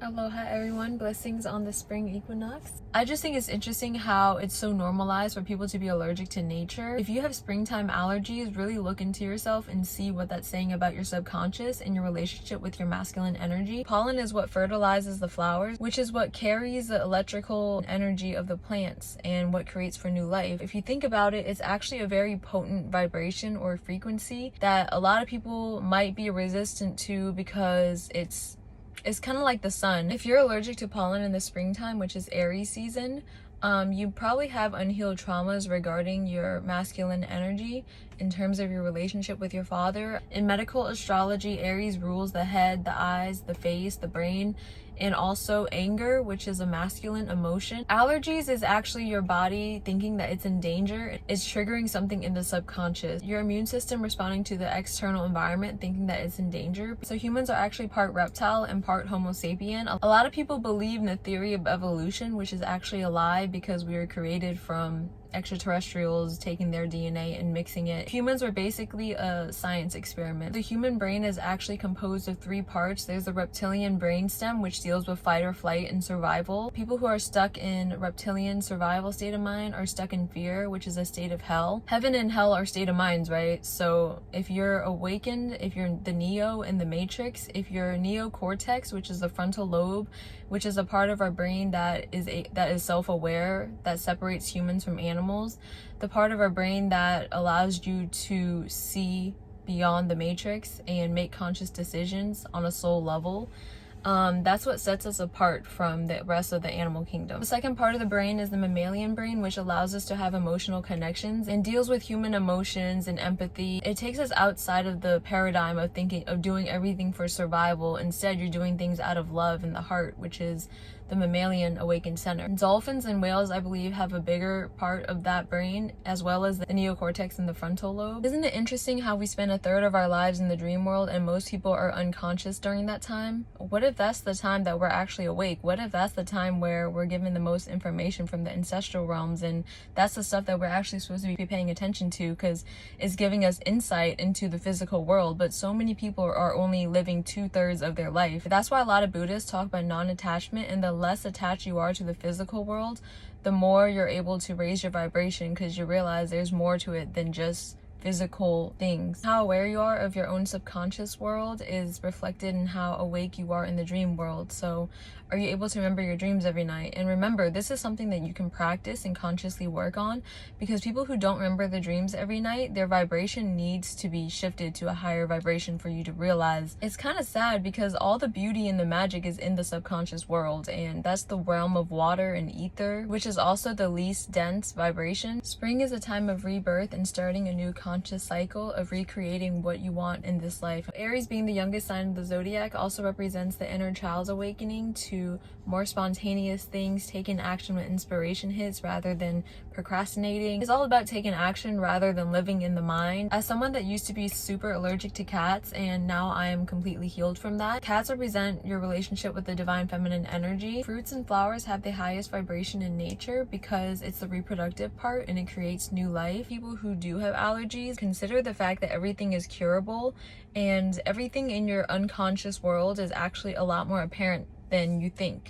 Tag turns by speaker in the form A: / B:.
A: Aloha everyone, blessings on the spring equinox. I just think it's interesting how it's so normalized for people to be allergic to nature. If you have springtime allergies, really look into yourself and see what that's saying about your subconscious and your relationship with your masculine energy. Pollen is what fertilizes the flowers, which is what carries the electrical energy of the plants and what creates for new life. If you think about it, it's actually a very potent vibration or frequency that a lot of people might be resistant to because it's kind of like the sun. If you're allergic to pollen in the springtime, which is Aries season, you probably have unhealed traumas regarding your masculine energy in terms of your relationship with your father. In medical astrology, Aries rules the head, the eyes, the face, the brain, and also anger, which is a masculine emotion. Allergies is actually your body thinking that it's in danger. It's triggering something in the subconscious. Your immune system responding to the external environment thinking that it's in danger. So humans are actually part reptile and part Homo sapien. A lot of people believe in the theory of evolution, which is actually a lie because we were created from extraterrestrials taking their DNA and mixing it. Humans were basically a science experiment. The human brain is actually composed of three parts. There's the reptilian brainstem, which deals with fight or flight and survival. People who are stuck in reptilian survival state of mind are stuck in fear, which is a state of hell. Heaven and hell are state of minds, right? So if you're awakened, if you're the Neo in the Matrix, if you're neocortex, which is the frontal lobe, which is a part of our brain that is self-aware, that separates humans from animals, the part of our brain that allows you to see beyond the matrix and make conscious decisions on a soul level. That's what sets us apart from the rest of the animal kingdom. The second part of the brain is the mammalian brain, which allows us to have emotional connections and deals with human emotions and empathy. It takes us outside of the paradigm of doing everything for survival. Instead, you're doing things out of love in the heart, which is the mammalian awakened center. Dolphins and whales, I believe, have a bigger part of that brain, as well as the neocortex and the frontal lobe. Isn't it interesting how we spend a third of our lives in the dream world and most people are unconscious during that time? What if that's the time that we're actually awake? What if that's the time where we're given the most information from the ancestral realms, and that's the stuff that we're actually supposed to be paying attention to because it's giving us insight into the physical world? But so many people are only living 2/3 of their life. That's why a lot of Buddhists talk about non-attachment, and the less attached you are to the physical world, the more you're able to raise your vibration because you realize there's more to it than just physical things. How aware you are of your own subconscious world is reflected in how awake you are in the dream world. So are you able to remember your dreams every night? And remember, this is something that you can practice and consciously work on, because people who don't remember the dreams every night, their vibration needs to be shifted to a higher vibration for you to realize. It's kind of sad because all the beauty and the magic is in the subconscious world, and that's the realm of water and ether, which is also the least dense vibration. Spring is a time of rebirth and starting a new conscious cycle of recreating what you want in this life. Aries, being the youngest sign of the zodiac, also represents the inner child's awakening to more spontaneous things, taking action when inspiration hits rather than procrastinating. It's all about taking action rather than living in the mind. As someone that used to be super allergic to cats and now I am completely healed from that, cats represent your relationship with the divine feminine energy. Fruits and flowers have the highest vibration in nature because it's the reproductive part and it creates new life. People who do have allergies, consider the fact that everything is curable and everything in your unconscious world is actually a lot more apparent than you think.